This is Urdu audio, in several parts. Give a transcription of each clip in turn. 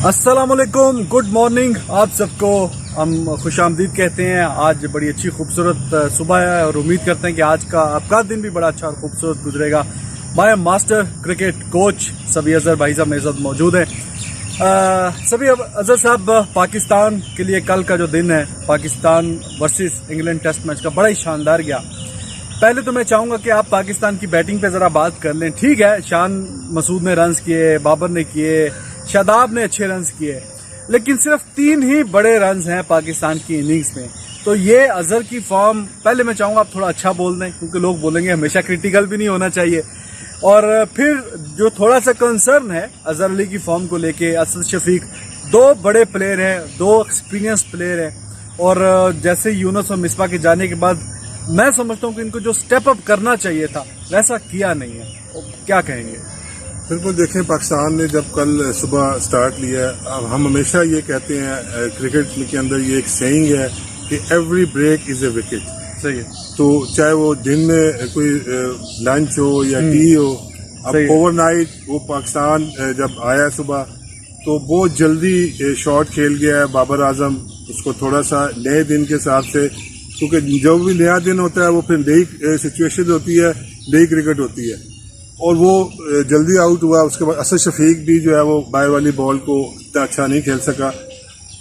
السلام علیکم، گڈ مارننگ آپ سب کو ہم خوش آمدید کہتے ہیں. آج بڑی اچھی خوبصورت صبح ہے اور امید کرتے ہیں کہ آج کا آپ کا دن بھی بڑا اچھا اور خوبصورت گزرے گا. مائی ماسٹر کرکٹ کوچ سبی اظہر بھائی صاحب میرے ساتھ موجود ہیں. سبی اظہر صاحب، پاکستان کے لیے کل کا جو دن ہے Pakistan versus England test match کا بڑا ہی شاندار گیا. پہلے تو میں چاہوں گا کہ آپ پاکستان کی بیٹنگ پہ ذرا بات کر لیں. ٹھیک ہے، شان مسعود نے رنز کیے، بابر نے کیے، شاداب نے اچھے رنز کیے، لیکن صرف 3 ہی بڑے رنز ہیں پاکستان کی اننگز میں. تو یہ اظہر کی فارم، پہلے میں چاہوں گا آپ تھوڑا اچھا بول دیں کیونکہ لوگ بولیں گے ہمیشہ کرٹیکل بھی نہیں ہونا چاہیے. اور پھر جو تھوڑا سا کنسرن ہے اظہر علی کی فارم کو لے کے، اسد شفیق 2 بڑے پلیئر ہیں، 2 ایکسپیرینس پلیئر ہیں، اور جیسے یونس اور مصباح کے جانے کے بعد میں سمجھتا ہوں کہ ان کو جو سٹیپ اپ کرنا چاہیے تھا ویسا کیا نہیں ہے. کیا کہیں گے؟ بالکل، دیکھیں پاکستان نے جب کل صبح سٹارٹ لیا، اب ہم ہمیشہ یہ کہتے ہیں کرکٹ کے اندر یہ ایک سیئنگ ہے کہ ایوری بریک از اے وکٹ. صحیح ہے. تو چاہے وہ دن میں کوئی لنچ ہو یا ٹی ہو، اب اوور نائٹ وہ پاکستان جب آیا صبح تو بہت جلدی شاٹ کھیل گیا ہے بابر اعظم. اس کو تھوڑا سا نئے دن کے حساب سے، کیونکہ جو بھی نیا دن ہوتا ہے وہ پھر نئی سچویشن ہوتی ہے، نئی کرکٹ ہوتی ہے، اور وہ جلدی آؤٹ ہوا. اس کے بعد اسد شفیق بھی جو ہے وہ بائیں والی بال کو اتنا اچھا نہیں کھیل سکا.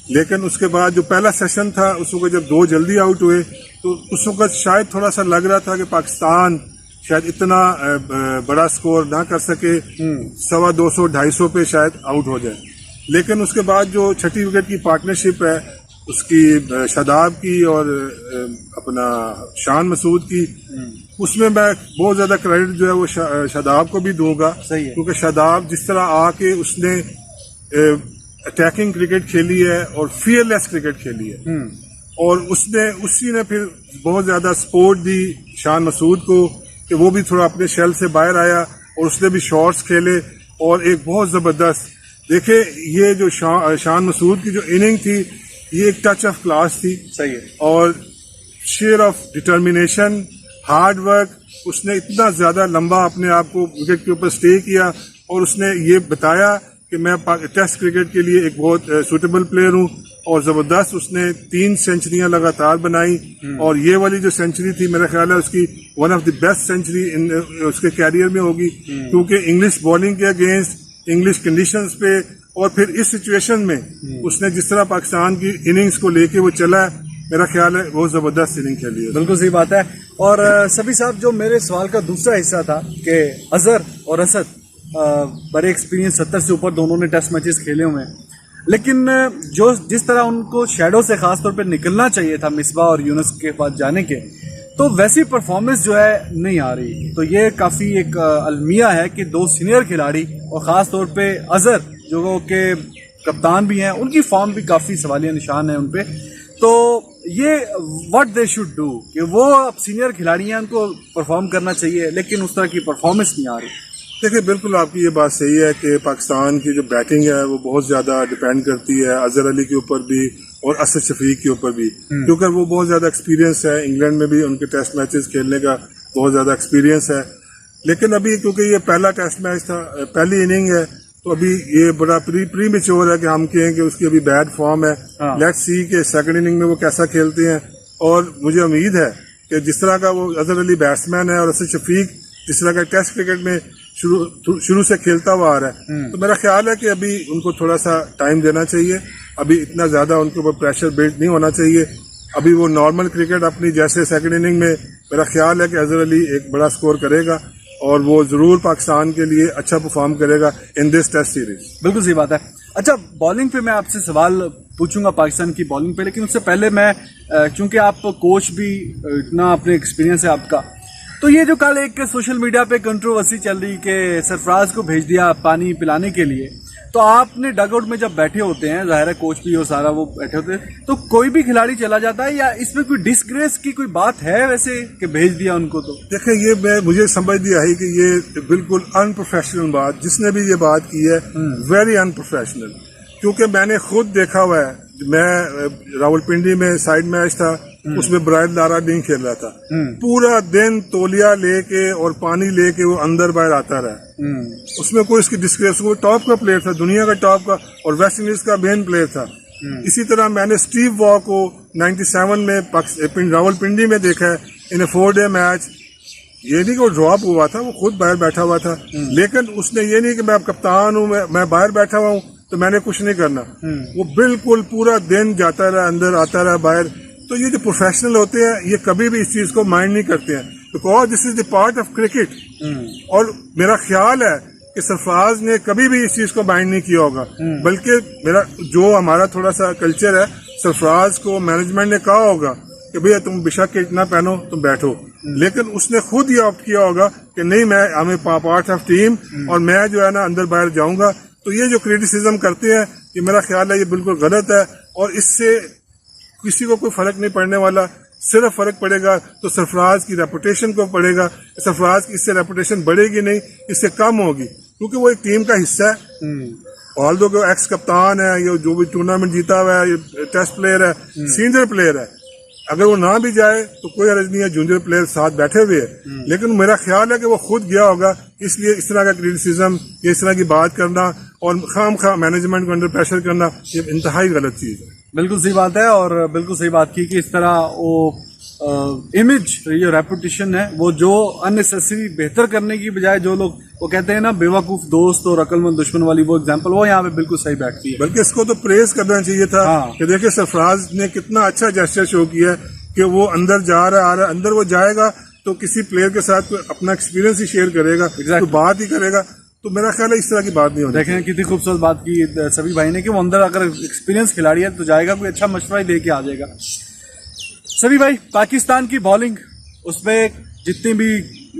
لیکن اس کے بعد جو پہلا سیشن تھا اس وقت جب 2 جلدی آؤٹ ہوئے تو اس وقت شاید تھوڑا سا لگ رہا تھا کہ پاکستان شاید اتنا بڑا سکور نہ کر سکے، 250 250 پہ شاید آؤٹ ہو جائے. لیکن اس کے بعد جو چھٹی وکٹ کی پارٹنرشپ ہے اس کی شاداب کی اور اپنا شان مسعود کی، اس میں بہت زیادہ کریڈٹ جو ہے وہ شاداب کو بھی دوں گا. کیونکہ شاداب جس طرح آ کے اس نے اٹیکنگ کرکٹ کھیلی ہے اور فیئر لیس کرکٹ کھیلی ہے، اور اسی نے پھر بہت زیادہ سپورٹ دی شان مسعود کو کہ وہ بھی تھوڑا اپنے شیل سے باہر آیا اور اس نے بھی شاٹس کھیلے اور ایک بہت زبردست. دیکھیں یہ جو شان مسعود کی جو اننگ تھی یہ ایک ٹچ آف کلاس تھی. صحیح ہے. اور sheer of determination, hard work, اس نے اتنا زیادہ لمبا اپنے آپ کو وکٹ کے اوپر سٹے کیا اور اس نے یہ بتایا کہ میں ٹیسٹ کرکٹ کے لیے ایک بہت سوٹیبل پلیئر ہوں. اور زبردست اس نے 3 سینچریاں لگاتار بنائی، اور یہ والی جو سینچری تھی میرا خیال ہے اس کی one of the best century اس کے کیریئر میں ہوگی، کیونکہ انگلش بالنگ کے اگینسٹ، انگلش کنڈیشنز پہ، اور پھر اس سچویشن میں اس نے جس طرح پاکستان کی اننگز کو لے کے وہ چلا ہے، میرا خیال ہے بہت زبردست اننگ کھیلی ہے. بالکل صحیح بات ہے. اور سبھی صاحب، جو میرے سوال کا دوسرا حصہ تھا کہ اظہر اور اسد بڑے ایکسپیرینس، 70 سے اوپر دونوں نے ٹیسٹ میچز کھیلے ہوئے ہیں، لیکن جس طرح ان کو شیڈو سے خاص طور پہ نکلنا چاہیے تھا مصباح اور یونس کے پاس جانے کے، تو ویسی پرفارمنس جو ہے نہیں آ رہی. تو یہ کافی ایک المیہ ہے کہ 2 سینئر کھلاڑی اور خاص طور پہ اظہر جو کہ کپتان بھی ہیں، ان کی فارم بھی کافی سوالیہ نشان ہے ان پہ. تو یہ واٹ دے شوڈ ڈو کہ وہ اب سینئر کھلاڑی ہیں، ان کو پرفارم کرنا چاہیے لیکن اس طرح کی پرفارمنس نہیں آ رہی. دیکھیں بالکل آپ کی یہ بات صحیح ہے کہ پاکستان کی جو بیٹنگ ہے وہ بہت زیادہ ڈیپینڈ کرتی ہے اظہر علی کے اوپر بھی اور اسد شفیق کے اوپر بھی، کیونکہ وہ بہت زیادہ ایکسپیرینس ہے. انگلینڈ میں بھی ان کے ٹیسٹ میچز کھیلنے کا بہت زیادہ ایکسپیرینس ہے. لیکن ابھی کیونکہ یہ پہلا ٹیسٹ میچ تھا، پہلی اننگ ہے، تو ابھی یہ بڑا پری میچور ہے کہ ہم کہیں کہ اس کی ابھی بیڈ فارم ہے. لیٹس سی کہ سیکنڈ اننگ میں وہ کیسا کھیلتے ہیں. اور مجھے امید ہے کہ جس طرح کا وہ اظہر علی بیٹسمین ہے اور اسد شفیق جس طرح کا ٹیسٹ کرکٹ میں شروع سے کھیلتا ہوا آ رہا ہے، تو میرا خیال ہے کہ ابھی ان کو تھوڑا سا ٹائم دینا چاہیے. ابھی اتنا زیادہ ان کے اوپر پریشر بلڈ نہیں ہونا چاہیے. ابھی وہ نارمل کرکٹ اپنی جیسے سیکنڈ اننگ میں میرا خیال ہے کہ اظہر علی ایک بڑا سکور کرے گا اور وہ ضرور پاکستان کے لیے اچھا پرفارم کرے گا ان دس ٹیسٹ سیریز. بالکل صحیح بات ہے. اچھا، بالنگ پہ میں آپ سے سوال پوچھوں گا پاکستان کی بالنگ پہ، لیکن اس سے پہلے میں چونکہ آپ کوچ بھی اتنا اپنے ایکسپیرینس ہے آپ کا، تو یہ جو کل ایک سوشل میڈیا پہ کنٹروورسی چل رہی کہ سرفراز کو بھیج دیا پانی پلانے کے لیے، تو آپ نے ڈگ آؤٹ میں جب بیٹھے ہوتے ہیں، ظاہر ہے کوچ بھی اور سارا وہ بیٹھے ہوتے ہیں، تو کوئی بھی کھلاڑی چلا جاتا ہے یا اس میں کوئی ڈسگریس کی کوئی بات ہے ویسے کہ بھیج دیا ان کو؟ تو دیکھیں یہ مجھے سمجھ نہیں آئی کہ یہ بالکل ان پروفیشنل بات، جس نے بھی یہ بات کی ہے ویری ان پروفیشنل. کیونکہ میں نے خود دیکھا ہوا ہے، میں راولپنڈی میں سائیڈ میچ تھا، اس میں برائٹ لارا نہیں کھیل رہا تھا. پورا دن تولیا لے کے اور پانی لے کے وہ اندر باہر آتا رہا. اس میں کوئی اس کی ڈسکریس, وہ ٹاپ کا پلیئر تھا, دنیا کا ٹاپ کا, اور ویسٹ انڈیز کا مین پلیئر تھا. اسی طرح میں نے اسٹیو واک کو 97 میں راول پنڈی میں دیکھا ہے ان اے 4-day میچ. یہ نہیں کہ وہ ڈراپ ہوا تھا, وہ خود باہر بیٹھا ہوا تھا, لیکن اس نے یہ نہیں کہ میں اب کپتان ہوں, میں باہر بیٹھا ہوا ہوں تو میں نے کچھ نہیں کرنا. وہ بالکل پورا دن جاتا رہا, اندر آتا رہا, باہر. تو یہ جو پروفیشنل ہوتے ہیں یہ کبھی بھی اس چیز کو مائنڈ نہیں کرتے ہیں, because this is the part of cricket. اور میرا خیال ہے کہ سرفراز نے کبھی بھی اس چیز کو مائنڈ نہیں کیا ہوگا, بلکہ میرا جو ہمارا تھوڑا سا کلچر ہے, سرفراز کو مینجمنٹ نے کہا ہوگا کہ بھیا تم بشا کٹ نہ پہنو, تم بیٹھو, لیکن اس نے خود یہ آپٹ کیا ہوگا کہ نہیں, میں ہمیں پارٹ آف ٹیم اور میں جو ہے نا اندر باہر جاؤں گا. تو یہ جو کریٹیسزم کرتے ہیں یہ میرا خیال ہے یہ بالکل غلط ہے, اور اس سے کسی کو کوئی فرق نہیں پڑنے والا. صرف فرق پڑے گا تو سرفراز کی ریپوٹیشن کو پڑے گا. سرفراز کی اس سے ریپوٹیشن بڑھے گی نہیں, اس سے کم ہوگی, کیونکہ وہ ایک ٹیم کا حصہ ہے. آلدو کہ ایکس کپتان ہے, یہ جو بھی ٹورنامنٹ جیتا ہوا ہے, یہ ٹیسٹ پلیئر ہے, سینئر پلیئر ہے. اگر وہ نہ بھی جائے تو کوئی حرج نہیں ہے, جونیئر پلیئر ساتھ بیٹھے ہوئے ہیں. لیکن میرا خیال ہے کہ وہ خود گیا ہوگا, اس لیے اس طرح کا کریٹیسزم یا اس طرح کی بات کرنا اور خام خواہ مینجمنٹ کو انڈر پریشر کرنا یہ انتہائی غلط چیز ہے. بالکل صحیح بات ہے, اور بالکل صحیح بات کی کہ اس طرح وہ امیج, یہ ریپوٹیشن ہے, وہ جو اننیسیسری بہتر کرنے کی بجائے جو لوگ وہ کہتے ہیں نا بیوقوف دوست اور عقل مند دشمن والی وہ ایگزامپل, وہ یہاں پہ بالکل صحیح بیٹھتی ہے. بلکہ اس کو تو پریز کرنا چاہیے تھا کہ دیکھیں سرفراز نے کتنا اچھا جیسچر شو کیا ہے کہ وہ اندر جا رہا ہے, آ رہا ہے. اندر وہ جائے گا تو کسی پلیئر کے ساتھ اپنا ایکسپیرینس ہی شیئر کرے گا, تو بات ہی کرے گا. تو میرا خیال ہے اس طرح کی بات نہیں ہوتی. دیکھیں کتنی خوبصورت بات کی سبھی بھائی نے کہ وہ اندر اگر ایکسپیرینس کھلاڑی ہے تو جائے گا, کوئی اچھا مشورہ ہی دے کے آ جائے گا. سبھی بھائی, پاکستان کی بالنگ, اس پہ جتنی بھی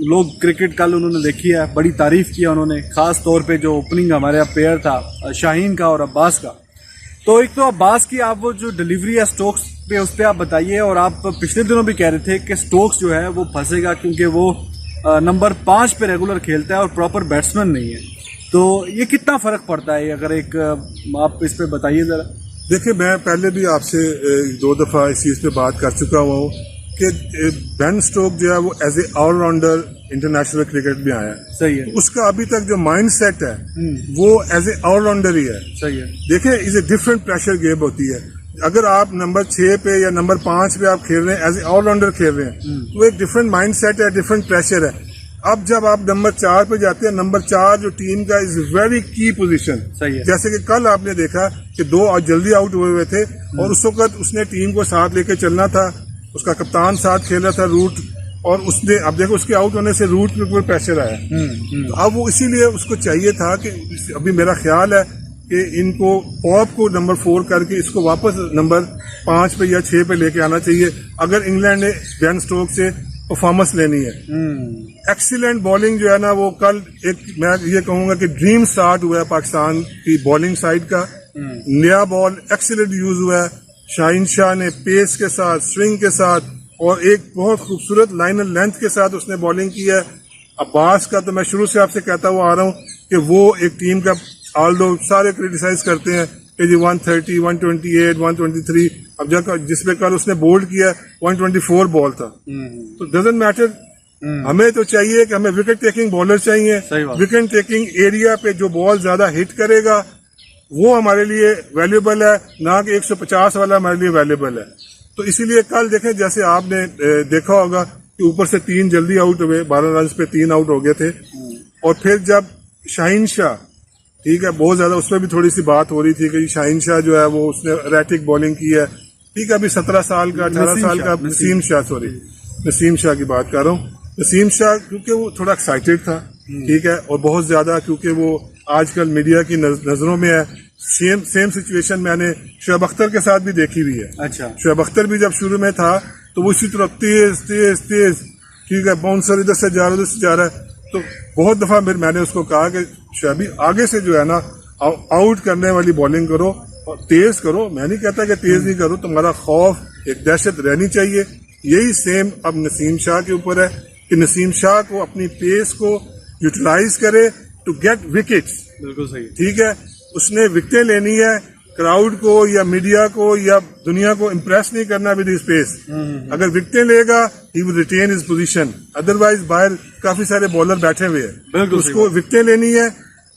لوگ کرکٹ کل انہوں نے دیکھی ہے بڑی تعریف کی ہے انہوں نے, خاص طور پہ جو اوپننگ ہمارے پیئر تھا شاہین کا اور عباس کا. تو ایک تو عباس کی آپ وہ جو ڈلیوری ہے سٹوکس پہ, اس پہ آپ بتائیے. اور آپ پچھلے دنوں بھی کہہ رہے تھے کہ سٹوکس جو ہے وہ پھنسے گا کیونکہ وہ نمبر 5 پہ ریگولر کھیلتا ہے اور پراپر بیٹسمین نہیں ہے. تو یہ کتنا فرق پڑتا ہے, اگر ایک آپ اس پہ بتائیے ذرا. دیکھیں میں پہلے بھی آپ سے 2 دفعہ اس چیز پہ بات کر چکا ہوا ہوں کہ بین اسٹوک جو ہے وہ as a all rounder international cricket میں آیا ہے. صحیح ہے. اس کا ابھی تک جو مائنڈ سیٹ ہے وہ ایز اے آل راؤنڈر ہی ہے. صحیح ہے. دیکھیں از اے ڈفرنٹ پریشر گیم ہوتی ہے. اگر آپ نمبر 6 پہ یا نمبر 5 پہ آپ کھیل رہے ہیں ایز اے آل راؤنڈر کھیل رہے ہیں, تو ایک ڈفرنٹ مائنڈ سیٹ ہے, ڈفرنٹ پریشر ہے. اب جب آپ نمبر 4 پہ جاتے ہیں, نمبر 4 جو ٹیم کا از ویری کی پوزیشن. جیسے کہ کل آپ نے دیکھا کہ 2 جلدی آؤٹ ہوئے تھے, اور اس وقت اس نے ٹیم کو ساتھ لے کے چلنا تھا, اس کا کپتان ساتھ کھیل رہا تھا روٹ, اور اس نے اب دیکھو اس کے آؤٹ ہونے سے روٹ پہ کوئی پریشر آیا. تو اب وہ اسی لیے اس کو چاہیے تھا کہ ابھی میرا خیال ہے کہ ان کو پاپ کو نمبر 4 کر کے اس کو واپس نمبر 5 پہ یا 6 پہ لے کے آنا چاہیے اگر انگلینڈ نے بین اسٹوک سے پرفارمنس لینی ہے. ایکسیلنٹ بالنگ جو ہے نا وہ کل ایک میں یہ کہوں گا کہ ڈریم سٹارٹ ہوا ہے پاکستان کی بالنگ سائڈ کا. نیا بال ایکسیلنٹ یوز ہوا ہے. شاہین شاہ نے پیس کے ساتھ, سوئنگ کے ساتھ, اور ایک بہت خوبصورت لائنر لینتھ کے ساتھ اس نے بالنگ کی ہے. عباس کا تو میں شروع سے آپ سے کہتا ہوا آ رہا ہوں کہ وہ ایک ٹیم کا, آلدو سارے کریٹیسائز کرتے ہیں کہ جی 130, 128, 123, اب جس پہ کل اس نے بولڈ کیا 124 بال تھا. تو ڈزنٹ میٹر, ہمیں تو چاہیے کہ ہمیں وکٹ ٹیکنگ بالر چاہیے. وکٹ ٹیکنگ ایریا پہ جو بال زیادہ ہٹ کرے گا وہ ہمارے لیے ویلیوبل ہے, نہ کہ 150 والا ہمارے لیے ویلیوبل ہے. تو اسی لیے کل دیکھیں جیسے آپ نے دیکھا ہوگا کہ اوپر سے 3 جلدی آؤٹ ہوئے, 12 رنز پہ 3 آؤٹ ہو گئے تھے. اور پھر جب شاہین شاہ, ٹھیک ہے, بہت زیادہ اس پہ بھی تھوڑی سی بات ہو رہی تھی کہ شاہین شاہ جو ہے وہ اس نے ریٹک بالنگ کی ہے, ٹھیک ہے, ابھی 17 سال کا 18 سال کا نسیم شاہ کی بات کر رہا ہوں. نسیم شاہ کیونکہ وہ تھوڑا ایکسائٹیڈ تھا, ٹھیک ہے, اور بہت زیادہ کیونکہ وہ آج کل میڈیا کی نظروں میں ہے. سیم سچویشن میں نے شعیب اختر کے ساتھ بھی دیکھی ہوئی ہے. اچھا. شعیب اختر بھی جب شروع میں تھا تو وہ اسی طرح تیز تیز تیز, ٹھیک ہے, باؤنسر ادھر سے جا رہا ادھر سے جا رہا ہے. تو بہت دفعہ میں نے اس کو کہا کہ شعیبی آگے سے جو ہے نا آؤٹ کرنے والی بالنگ کرو اور تیز کرو. میں نہیں کہتا کہ تیز نہیں کرو, تمہارا خوف ایک دہشت رہنی چاہیے. یہی سیم اب نسیم شاہ کے اوپر ہے کہ نسیم شاہ کو اپنی پیس کو یوٹیلائز کرے ٹو گیٹ وکٹس. بالکل صحیح, ٹھیک ہے, اس نے وکٹیں لینی ہے. کراؤڈ کو یا میڈیا کو یا دنیا کو امپریس نہیں کرنا ود ہز پیس. اگر وکٹیں لے گا ہی ول ریٹین ہز پوزیشن. ادروائز باہر کافی سارے بالر بیٹھے ہوئے ہیں, اس کو وکٹیں لینی ہے.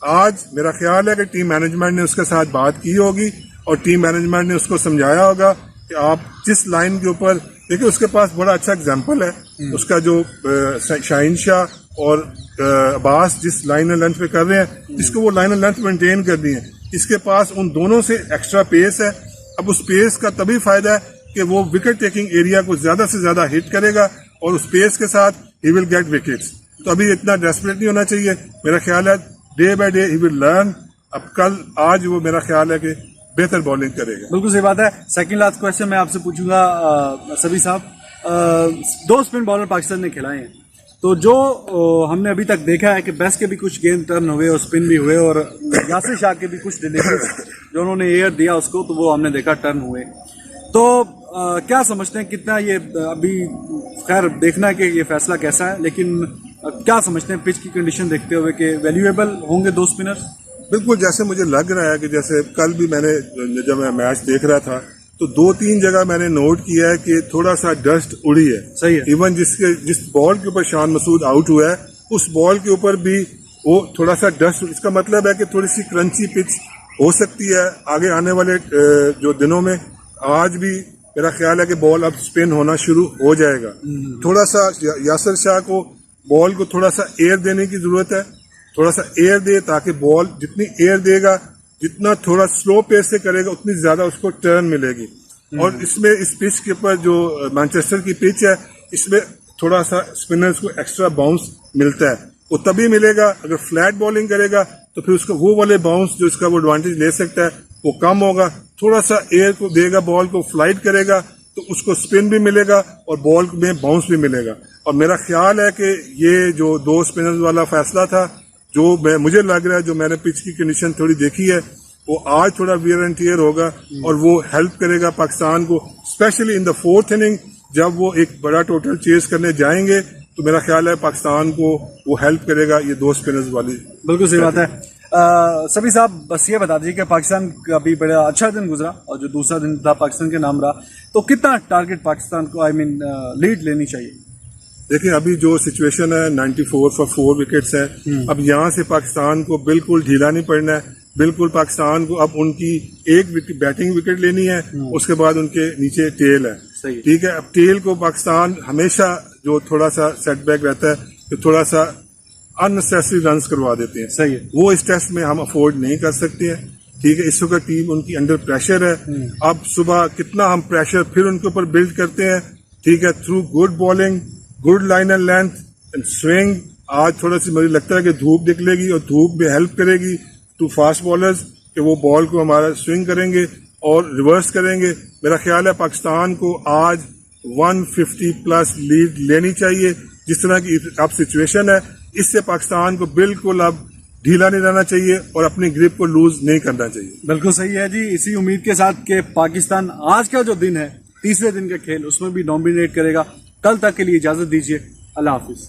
آج میرا خیال ہے کہ ٹیم مینجمنٹ نے اس کے ساتھ بات کی ہوگی اور ٹیم مینجمنٹ نے اس کو سمجھایا ہوگا کہ آپ جس لائن کے اوپر دیکھیں, اس کے پاس بڑا اچھا اگزامپل ہے اس کا جو شاہین شاہ اور عباس جس لائن اینڈ لینتھ پہ کر رہے ہیں, اس کو وہ لائن اینڈ لینتھ مینٹین کرنی ہے. اس کے پاس ان دونوں سے ایکسٹرا پیس ہے. اب اس پیس کا تبھی فائدہ ہے کہ وہ وکٹ ٹیکنگ ایریا کو زیادہ سے زیادہ ہٹ کرے گا اور اس پیس کے ساتھ ہی ول گیٹ وکٹس. تو ابھی اتنا ڈیسپریٹ نہیں ہونا چاہیے. میرا خیال ہے day by day he will learn. اب کل آج وہ میرا خیال ہے کہ بہتر بالنگ کرے گا. بالکل صحیح بات ہے. سیکنڈ لاسٹ کوشچن میں آپ سے پوچھوں گا سبھی صاحب, 2 اسپن بالر پاکستان نے کھلائے ہیں, تو جو ہم نے ابھی تک دیکھا ہے کہ بیسٹ کے بھی کچھ گیند ٹرن ہوئے اور اسپن بھی ہوئے, اور یاسر شاہ کے بھی کچھ ڈیلیوریز جو انہوں نے ایئر دیا اس کو, تو وہ ہم نے دیکھا ٹرن ہوئے. تو کیا سمجھتے ہیں کتنا یہ ابھی خیر دیکھنا ہے کہ یہ فیصلہ کیسا ہے, لیکن کیا سمجھتے ہیں پچ کی کنڈیشن دیکھتے ہوئے کہ ویلیویبل ہوں گے 2 اسپنر؟ بالکل جیسے مجھے لگ رہا ہے کہ جیسے کل بھی میں نے جب میں میچ دیکھ رہا تھا تو 2-3 جگہ میں نے نوٹ کیا ہے کہ تھوڑا سا ڈسٹ اڑی ہے. صحیح ہے. ایون جس بال کے اوپر شان مسعود آؤٹ ہوا ہے اس بال کے اوپر بھی وہ تھوڑا سا ڈسٹ, اس کا مطلب ہے کہ تھوڑی سی کرنچی پچ ہو سکتی ہے آگے آنے والے جو دنوں میں. آج بھی میرا خیال ہے کہ بال اب اسپن ہونا شروع ہو جائے گا. تھوڑا سا یاسر شاہ کو بال کو تھوڑا سا ایئر دینے کی ضرورت ہے, تھوڑا سا ایئر دے تاکہ بال جتنی ایئر دے گا جتنا تھوڑا سلو پیس سے کرے گا اتنی زیادہ اس کو ٹرن ملے گی. اور اس میں اس پچ کے اوپر جو مانچسٹر کی پچ ہے اس میں تھوڑا سا اسپنرز کو ایکسٹرا باؤنس ملتا ہے. وہ تبھی ملے گا اگر فلیٹ بالنگ کرے گا تو پھر اس کو وہ والے باؤنس جو اس کا وہ ایڈوانٹیج لے سکتا ہے وہ کم ہوگا. تھوڑا سا ایئر کو دے گا, بال کو فلائٹ کرے گا تو اس کو اسپن بھی ملے گا اور بال میں باؤنس بھی ملے گا. اور میرا خیال ہے کہ یہ جو 2 اسپنرز والا فیصلہ تھا جو مجھے لگ رہا ہے جو میں نے پچ کی کنڈیشن تھوڑی دیکھی ہے وہ آج تھوڑا ویئر اینڈ ٹیئر ہوگا اور وہ ہیلپ کرے گا پاکستان کو especially in the 4th inning جب وہ ایک بڑا ٹوٹل چیز کرنے جائیں گے تو میرا خیال ہے پاکستان کو وہ ہیلپ کرے گا یہ 2 اسپنرز والی. بالکل صحیح بات ہے. سبھی صاحب بس یہ بتا دیجیے کہ پاکستان کا بھی بڑا اچھا دن گزرا اور جو دوسرا دن تھا پاکستان کے نام رہا, تو کتنا ٹارگٹ پاکستان کو لیڈ لینی چاہیے؟ دیکھیں ابھی جو سچویشن ہے 94 for 4 وکٹس ہے. اب یہاں سے پاکستان کو بالکل ڈھیلا نہیں پڑنا ہے. بالکل پاکستان کو اب ان کی ایک بیٹنگ وکٹ لینی ہے, اس کے بعد ان کے نیچے ٹیل ہے. ٹھیک ہے, اب ٹیل کو پاکستان ہمیشہ جو تھوڑا سا سیٹ بیک رہتا ہے کہ تھوڑا سا اننیسیسری رنز کروا دیتے ہیں. صحیح ہے. وہ اس ٹیسٹ میں ہم افورڈ نہیں کر سکتے ہیں. ٹھیک ہے, اس وقت ٹیم ان کی انڈر پریشر ہے. اب صبح کتنا ہم پریشر پھر ان کے اوپر بلڈ کرتے ہیں. ٹھیک ہے, through good bowling, good line and length and swing. آج تھوڑا سی مجھے لگتا ہے کہ دھوپ نکلے گی اور دھوپ بھی ہیلپ کرے گی ٹو فاسٹ بالرز کہ وہ بال کو ہمارا سوئنگ کریں گے اور ریورس کریں گے. میرا خیال ہے پاکستان کو آج 150+ لیڈ لینی چاہیے. جس طرح کی اب سچویشن ہے اس سے پاکستان کو بالکل اب ڈھیلا نہیں رہنا چاہیے اور اپنی گرپ کو لوز نہیں کرنا چاہیے. بالکل صحیح ہے جی. اسی امید کے ساتھ کہ پاکستان آج کا جو دن ہے تیسرے دن کا کھیل اس میں بھی ڈومینیٹ کرے گا. کل تک کے لیے اجازت دیجیے. اللہ حافظ.